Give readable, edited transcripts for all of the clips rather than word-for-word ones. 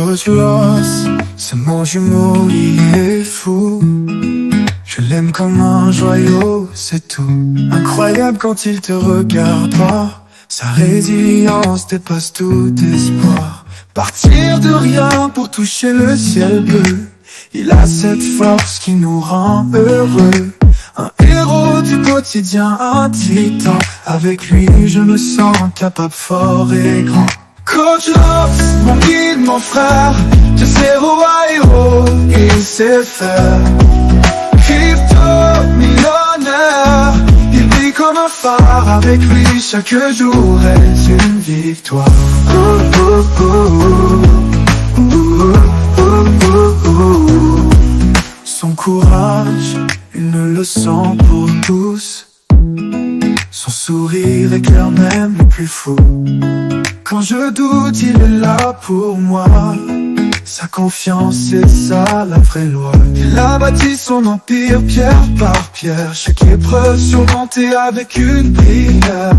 Coach Loss, ce mot jumeau, il est fou. Je l'aime comme un joyau, c'est tout. Incroyable quand il te regarde pas. Sa résilience dépasse tout espoir. Partir de rien pour toucher le ciel bleu. Il a cette force qui nous rend heureux. Un héros du quotidien, un titan. Avec lui je me sens capable, fort et grand. Coach Loss, mon guide, mon frère. De zéro à héros, il sait faire. Crypto millionnaire, il brille comme un phare. Avec lui chaque jour est une victoire. Son courage, une leçon pour tous. Son sourire éclaire même le plus fou. Quand je doute, il est là pour moi. Sa confiance, c'est ça la vraie loi. Il a bâti son empire pierre par pierre. Chaque épreuve surmontée avec une prière.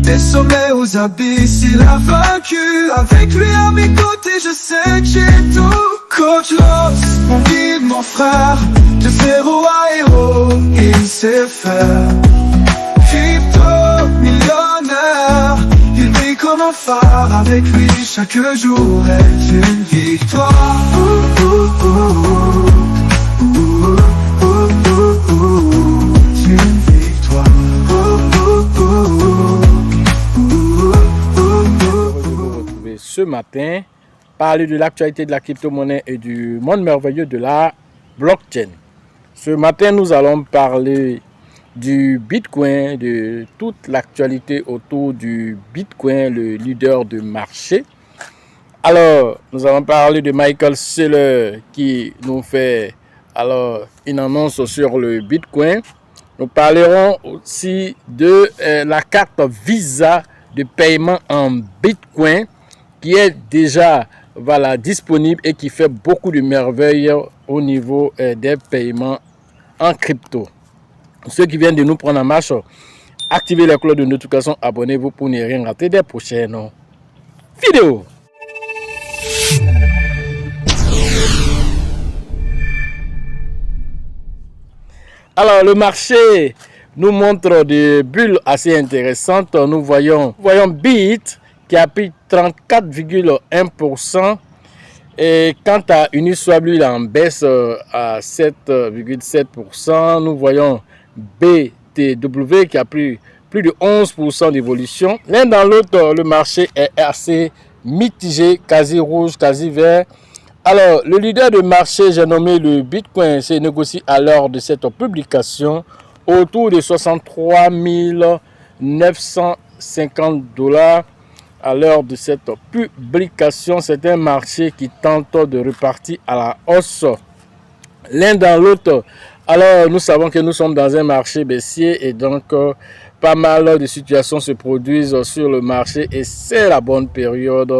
Des sommets aux abysses, il a vaincu. Avec lui à mes côtés, je sais que j'ai tout. Coach Loss, mon guide, mon frère. De zéro à héros, il sait faire. Crypto millionnaire, il brille comme un phare. Avec lui chaque jour est une victoire. Une victoire. Retrouver ce matin, parler de l'actualité de la crypto-monnaie et du monde merveilleux de la blockchain. Ce matin, nous allons parler du Bitcoin, de toute l'actualité autour du Bitcoin, le leader de marché. Alors, nous allons parler de Michael Saylor qui nous fait une annonce sur le Bitcoin. Nous parlerons aussi de la carte Visa de paiement en Bitcoin qui est déjà disponible et qui fait beaucoup de merveilles au niveau des paiements en crypto. Ceux qui viennent de nous prendre en marche, activez la cloche de notification, abonnez-vous pour ne rien rater des prochaines vidéos. Alors, le marché nous montre des bulles assez intéressantes. Nous voyons Bit qui a pris 34,1%. Et quant à Uniswap, lui, il est en baisse à 7,7%. Nous voyons BTW qui a pris plus de 11% d'évolution. L'un dans l'autre, le marché est assez mitigé, quasi rouge, quasi vert. Alors, le leader de marché, j'ai nommé le Bitcoin, se négocie à l'heure de cette publication autour de 63 950 $. À l'heure de cette publication, c'est un marché qui tente de repartir à la hausse. L'un dans l'autre. Alors, nous savons que nous sommes dans un marché baissier et donc pas mal de situations se produisent sur le marché et c'est la bonne période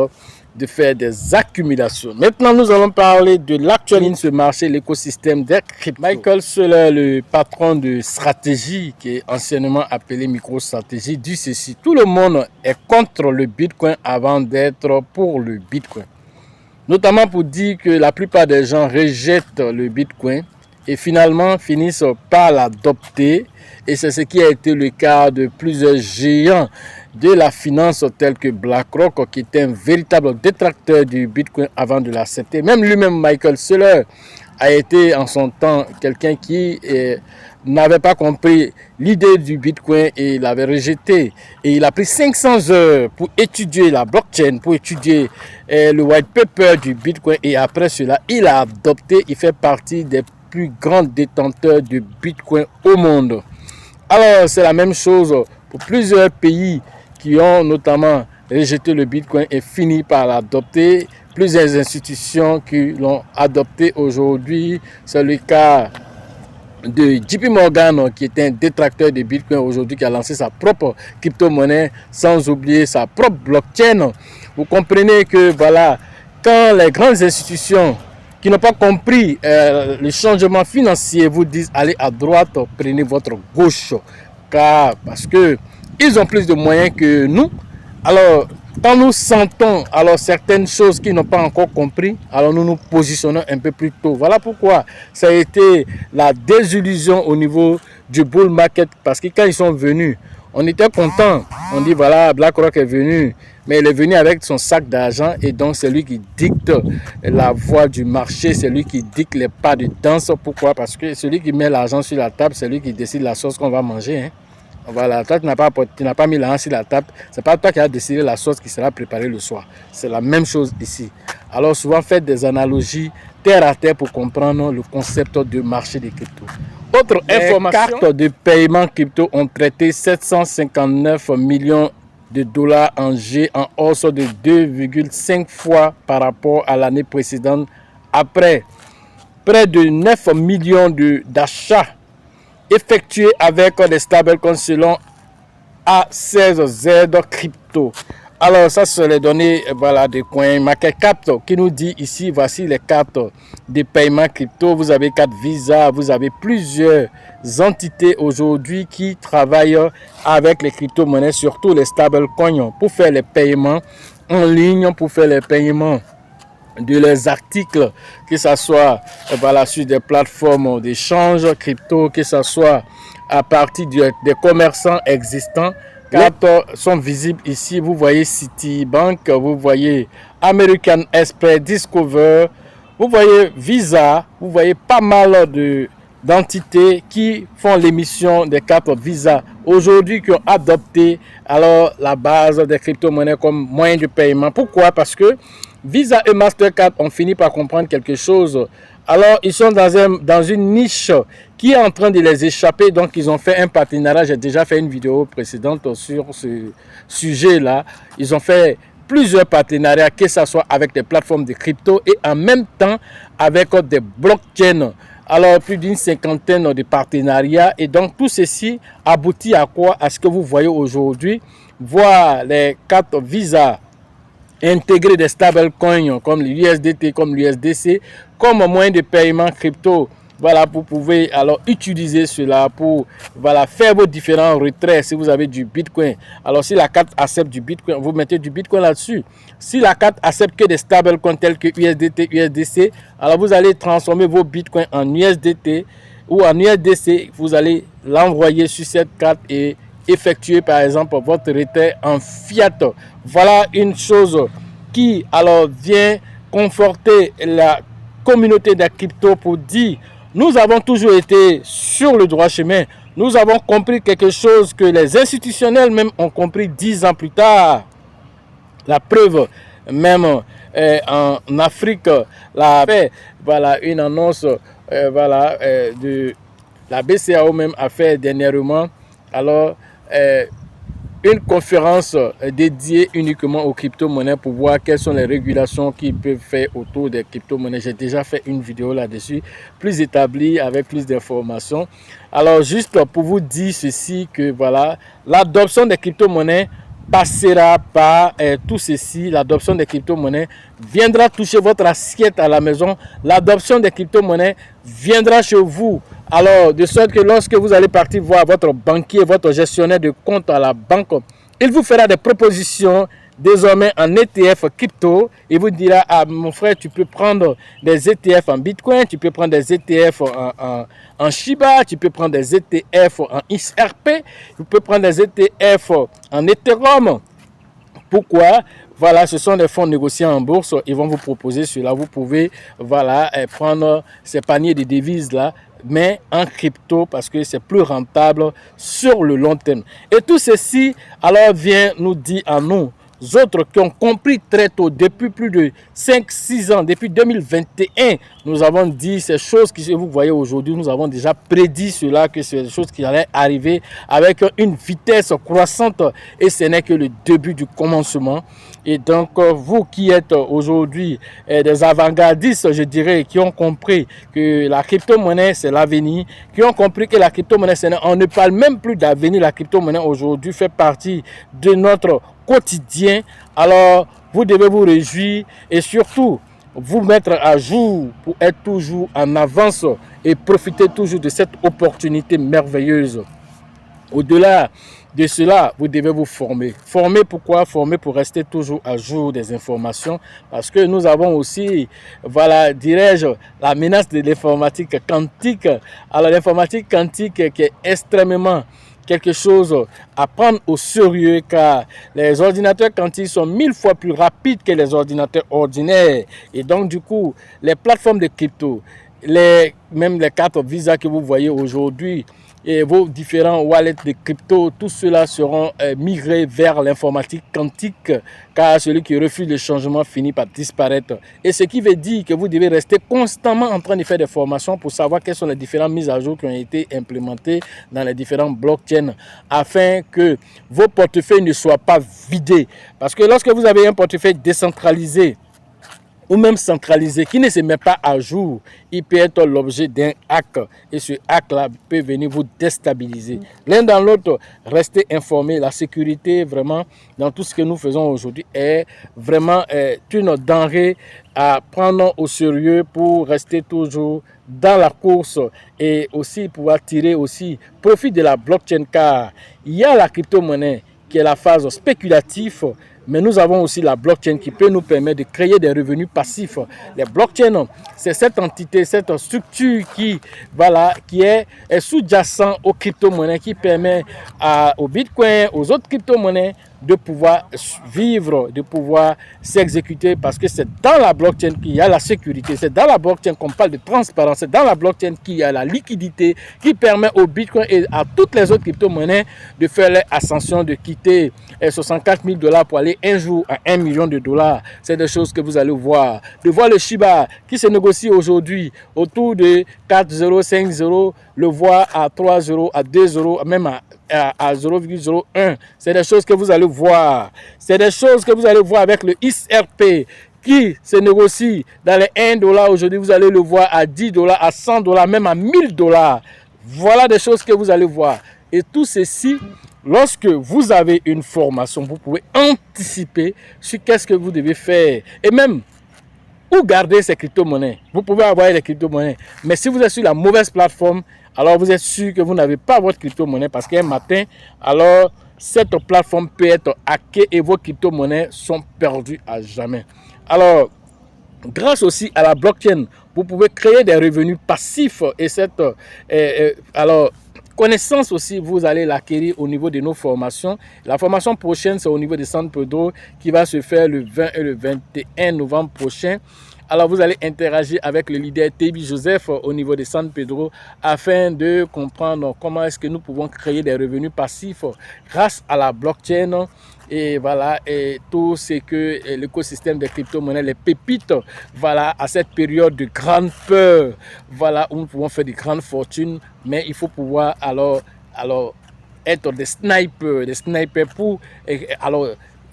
de faire des accumulations. Maintenant, nous allons parler de l'actualité de ce marché, l'écosystème des cryptos. Michael Saylor, le patron de stratégie, qui est anciennement appelé MicroStrategy, dit ceci: tout le monde est contre le Bitcoin avant d'être pour le Bitcoin. Notamment pour dire que la plupart des gens rejettent le Bitcoin et finalement finissent par l'adopter. Et c'est ce qui a été le cas de plusieurs géants de la finance tels que BlackRock, qui était un véritable détracteur du Bitcoin avant de l'accepter. Même lui-même, Michael Saylor, a été en son temps quelqu'un qui n'avait pas compris l'idée du Bitcoin et l'avait rejeté. Et il a pris 500 heures pour étudier la blockchain, pour étudier le white paper du Bitcoin. Et après cela, il a adopté, il fait partie des plus grands détenteurs de Bitcoin au monde. Alors, c'est la même chose pour plusieurs pays qui ont notamment rejeté le Bitcoin et fini par l'adopter. Plusieurs institutions qui l'ont adopté aujourd'hui. C'est le cas de JP Morgan, qui est un détracteur de Bitcoin aujourd'hui, qui a lancé sa propre crypto-monnaie, sans oublier sa propre blockchain. Vous comprenez que quand les grandes institutions qui n'ont pas compris le changement financier vous disent allez à droite, prenez votre gauche, parce que ils ont plus de moyens que nous. Alors, Quand nous sentons alors certaines choses qu'ils n'ont pas encore compris, alors nous nous positionnons un peu plus tôt. Voilà pourquoi ça a été la désillusion au niveau du bull market, parce que quand ils sont venus, on était content. On dit voilà, BlackRock est venu, mais il est venu avec son sac d'argent et donc c'est lui qui dicte la voie du marché, c'est lui qui dicte les pas de danse. Pourquoi? Parce que celui qui met l'argent sur la table, c'est lui qui décide la sauce qu'on va manger. Hein. Voilà, toi tu n'as pas mis l'argent sur la table, c'est pas toi qui as décidé la sauce qui sera préparée le soir. C'est la même chose ici. Alors souvent faites des analogies terre à terre pour comprendre le concept de marché des cryptos. Autre information, les cartes de paiement crypto ont traité 759 millions de dollars en G, en hausse de 2,5 fois par rapport à l'année précédente, après près de 9 millions d'achats effectués avec des stablecoins selon A16Z Crypto. Alors ça c'est les données voilà, de coins MarketCap qui nous dit ici, voici les cartes de paiement crypto. Vous avez carte Visa, vous avez plusieurs entités aujourd'hui qui travaillent avec les crypto-monnaies, surtout les stablecoins, pour faire les paiements en ligne, pour faire les paiements de leurs articles, que ce soit voilà, sur des plateformes d'échange crypto, que ce soit à partir des commerçants existants. Cartes sont visibles ici. Vous voyez Citibank, vous voyez American Express, Discover, vous voyez Visa, vous voyez pas mal d'entités qui font l'émission des cartes Visa aujourd'hui, qui ont adopté alors la base des crypto-monnaies comme moyen de paiement. Pourquoi? Parce que Visa et Mastercard ont fini par comprendre quelque chose. Alors, ils sont dans une niche qui est en train de les échapper. Donc, ils ont fait un partenariat. J'ai déjà fait une vidéo précédente sur ce sujet-là. Ils ont fait plusieurs partenariats, que ce soit avec des plateformes de crypto et en même temps avec des blockchains. Alors, plus d'une cinquantaine de partenariats. Et donc, tout ceci aboutit à quoi? À ce que vous voyez aujourd'hui. Voir les cartes Visa intégrer des stablecoins comme l'USDT, comme l'USDC, comme moyen de paiement crypto. Voilà, vous pouvez alors utiliser cela pour voilà, faire vos différents retraits si vous avez du Bitcoin. Alors, si la carte accepte du Bitcoin, vous mettez du Bitcoin là-dessus. Si la carte accepte que des stablecoins tels que USDT, USDC, alors vous allez transformer vos Bitcoins en USDT ou en USDC. Vous allez l'envoyer sur cette carte et effectuer par exemple votre retrait en fiat. Voilà une chose qui alors vient conforter la communauté des crypto pour dire nous avons toujours été sur le droit chemin. Nous avons compris quelque chose que les institutionnels même ont compris 10 ans plus tard. La preuve, même en Afrique, voilà une annonce voilà, de la BCAO même a fait dernièrement. Alors, une conférence dédiée uniquement aux crypto-monnaies pour voir quelles sont les régulations qu'ils peuvent faire autour des crypto-monnaies. J'ai déjà fait une vidéo là-dessus, plus établie, avec plus d'informations. Alors, juste pour vous dire ceci, que voilà, l'adoption des crypto-monnaies passera par tout ceci. L'adoption des crypto-monnaies viendra toucher votre assiette à la maison. L'adoption des crypto-monnaies viendra chez vous. Alors, de sorte que lorsque vous allez partir voir votre banquier, votre gestionnaire de compte à la banque, il vous fera des propositions désormais en ETF crypto. Il vous dira, ah mon frère, tu peux prendre des ETF en Bitcoin, tu peux prendre des ETF en Shiba, tu peux prendre des ETF en XRP, tu peux prendre des ETF en Ethereum. Pourquoi? Voilà, ce sont des fonds négociés en bourse. Ils vont vous proposer cela. Vous pouvez voilà, prendre ces paniers de devises là, mais en crypto parce que c'est plus rentable sur le long terme. Et tout ceci alors vient nous dire à nous autres qui ont compris très tôt, depuis plus de 5-6 ans, depuis 2021, nous avons dit ces choses que vous voyez aujourd'hui, nous avons déjà prédit cela, que c'est des choses qui allaient arriver avec une vitesse croissante et ce n'est que le début du commencement. Et donc, vous qui êtes aujourd'hui des avant-gardistes, je dirais, qui ont compris que la crypto-monnaie, c'est l'avenir, qui ont compris que la crypto-monnaie, on ne parle même plus d'avenir, la crypto-monnaie aujourd'hui fait partie de notre quotidien. Alors, vous devez vous réjouir et surtout vous mettre à jour pour être toujours en avance et profiter toujours de cette opportunité merveilleuse. Au-delà de cela, vous devez vous former. Former pourquoi? Former pour rester toujours à jour des informations. Parce que nous avons aussi, voilà, dirais-je, la menace de l'informatique quantique. Alors l'informatique quantique qui est extrêmement quelque chose à prendre au sérieux car les ordinateurs quantiques sont 1000 fois plus rapides que les ordinateurs ordinaires. Et donc du coup, les plateformes de crypto, même les cartes Visa que vous voyez aujourd'hui, et vos différents wallets de crypto, tout cela seront migrés vers l'informatique quantique car celui qui refuse le changement finit par disparaître. Et ce qui veut dire que vous devez rester constamment en train de faire des formations pour savoir quelles sont les différentes mises à jour qui ont été implémentées dans les différents blockchains afin que vos portefeuilles ne soient pas vidés. Parce que lorsque vous avez un portefeuille décentralisé, ou même centralisé, qui ne se met pas à jour, il peut être l'objet d'un hack. Et ce hack-là peut venir vous déstabiliser. L'un dans l'autre, restez informés. La sécurité, vraiment, dans tout ce que nous faisons aujourd'hui, est vraiment une denrée à prendre au sérieux pour rester toujours dans la course et aussi pouvoir tirer aussi profit de la blockchain. Car il y a la crypto-monnaie qui est la phase spéculative. Mais nous avons aussi la blockchain qui peut nous permettre de créer des revenus passifs. Les blockchains, c'est cette entité, cette structure qui, voilà, qui est sous-jacent aux crypto-monnaies, qui permet au Bitcoin, aux autres crypto-monnaies de pouvoir vivre, de pouvoir s'exécuter parce que c'est dans la blockchain qu'il y a la sécurité, c'est dans la blockchain qu'on parle de transparence, c'est dans la blockchain qu'il y a la liquidité qui permet au Bitcoin et à toutes les autres crypto-monnaies de faire l'ascension, de quitter 64 000 $ pour aller un jour à 1 million de dollars. C'est des choses que vous allez voir. De voir le Shiba qui se négocie aujourd'hui autour de 4 €, 5 €, le voir à 3 €, à 2 €, même à 0,01. C'est des choses que vous allez voir. C'est des choses que vous allez voir avec le XRP qui se négocie dans les 1 $. Aujourd'hui, vous allez le voir à 10 $, à 100 $, même à 1000 $. Voilà des choses que vous allez voir. Et tout ceci, lorsque vous avez une formation, vous pouvez anticiper sur qu'est-ce que vous devez faire. Et même, où garder ces crypto-monnaies. Vous pouvez avoir des crypto-monnaies. Mais si vous êtes sur la mauvaise plateforme, alors vous êtes sûr que vous n'avez pas votre crypto-monnaie parce qu'un matin, alors cette plateforme peut être hackée et vos crypto-monnaies sont perdues à jamais. Alors, grâce aussi à la blockchain, vous pouvez créer des revenus passifs et cette connaissance aussi, vous allez l'acquérir au niveau de nos formations. La formation prochaine, c'est au niveau de San Pedro qui va se faire le 20 et le 21 novembre prochain. Alors, vous allez interagir avec le leader Tebi Joseph au niveau de San Pedro afin de comprendre comment est-ce que nous pouvons créer des revenus passifs grâce à la blockchain. Et voilà, et tout ce que l'écosystème des crypto-monnaies, les pépites, voilà, à cette période de grande peur, voilà, où nous pouvons faire de grandes fortunes, mais il faut pouvoir alors être des snipers pour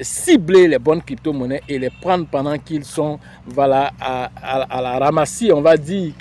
cibler les bonnes crypto-monnaies et les prendre pendant qu'ils sont, voilà, à la ramassie, on va dire,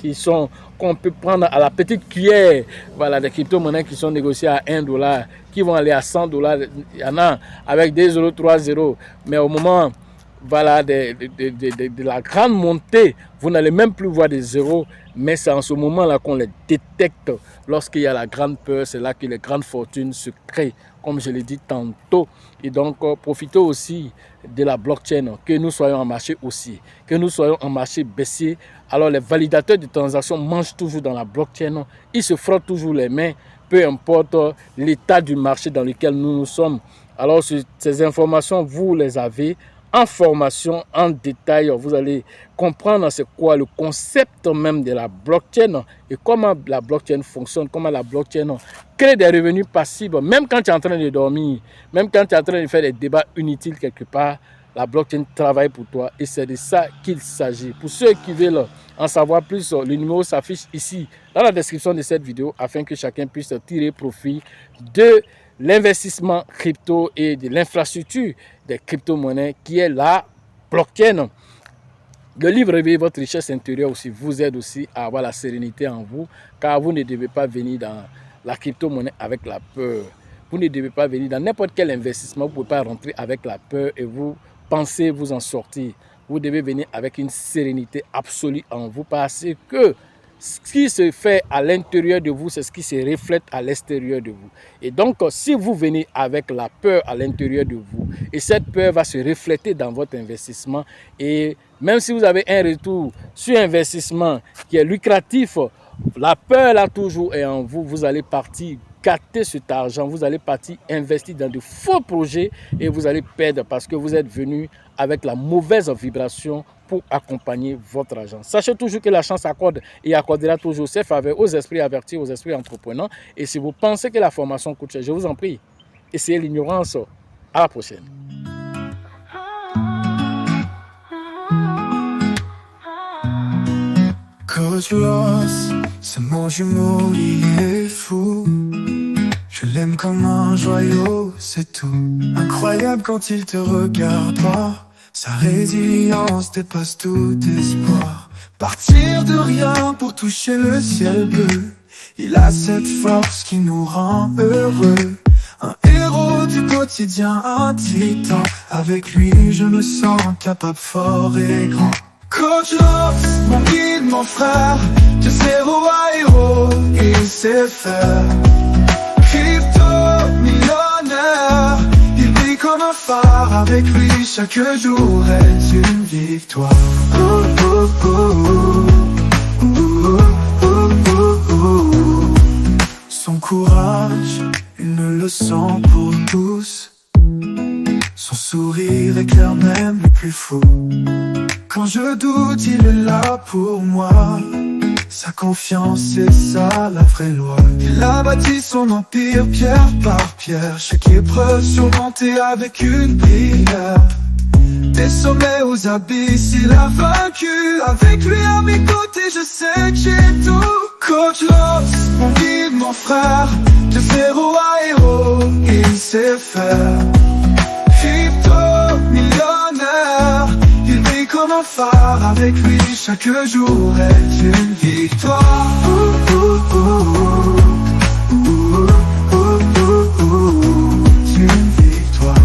qu'on peut prendre à la petite cuillère, voilà, des crypto-monnaies qui sont négociées à 1 $, qui vont aller à 100 $, il y en a avec 2 €, 3 €, mais au moment, voilà, de la grande montée, vous n'allez même plus voir des zéros, mais c'est en ce moment-là qu'on les détecte. Lorsqu'il y a la grande peur, c'est là que les grandes fortunes se créent, comme je l'ai dit tantôt. Et donc, profitez aussi de la blockchain, que nous soyons en marché aussi, que nous soyons en marché baissier. Alors, les validateurs de transactions mangent toujours dans la blockchain, ils se frottent toujours les mains, peu importe l'état du marché dans lequel nous sommes. Alors, ces informations, vous les avez en formation, en détail. Vous allez comprendre c'est quoi le concept même de la blockchain et comment la blockchain fonctionne, comment la blockchain crée des revenus passifs, même quand tu es en train de dormir, même quand tu es en train de faire des débats inutiles quelque part, la blockchain travaille pour toi et c'est de ça qu'il s'agit. Pour ceux qui veulent en savoir plus, le numéro s'affiche ici dans la description de cette vidéo afin que chacun puisse tirer profit de l'investissement crypto et de l'infrastructure des crypto-monnaies qui est la blockchain. Le livre Réveillez votre richesse intérieure aussi vous aide aussi à avoir la sérénité en vous, car vous ne devez pas venir dans la crypto-monnaie avec la peur. Vous ne devez pas venir dans n'importe quel investissement, vous ne pouvez pas rentrer avec la peur et vous pensez vous en sortir. Vous devez venir avec une sérénité absolue en vous parce que ce qui se fait à l'intérieur de vous, c'est ce qui se reflète à l'extérieur de vous. Et donc, si vous venez avec la peur à l'intérieur de vous, et cette peur va se refléter dans votre investissement, et même si vous avez un retour sur investissement qui est lucratif, la peur là toujours est en vous, vous allez partir capter cet argent, vous allez partir investir dans de faux projets et vous allez perdre parce que vous êtes venu avec la mauvaise vibration pour accompagner votre argent. Sachez toujours que la chance accorde et accordera toujours ses faveurs aux esprits avertis, aux esprits entreprenants. Et si vous pensez que la formation coûte cher, je vous en prie, essayez l'ignorance. À la prochaine. Coach Ross, c'est mon jumeau, il est fou. Je l'aime comme un joyau, c'est tout. Incroyable quand il te regarde pas. Sa résilience dépasse tout espoir. Partir de rien pour toucher le ciel bleu. Il a cette force qui nous rend heureux. Un héros du quotidien, un titan. Avec lui je me sens capable, fort et grand. Coach Love, mon guide, mon frère. De zéro à héros, il sait faire. Crypto millionnaire, il brille comme un phare. Avec lui chaque jour est une victoire. Son courage, une leçon pour tous. Son sourire éclaire même les plus fous. Quand je doute, il est là pour moi. Sa confiance, c'est ça la vraie loi. Il a bâti son empire pierre par pierre. Chaque épreuve surmontée avec une prière. Des sommets aux abysses, il a vaincu. Avec lui à mes côtés, je sais que j'ai tout. Coach Love, mon guide, mon frère. De zéro à héros, il sait faire. Crypto millionnaire, il brille comme un phare. Avec lui chaque jour est une victoire. Une victoire.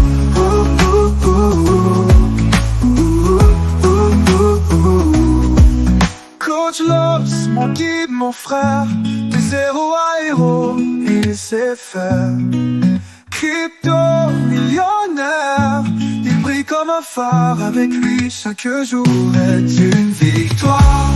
Coach Love, mon guide, mon frère. De zéro à héros, il sait faire. Crypto millionnaire, il brille comme un phare. Avec lui chaque jour est une victoire.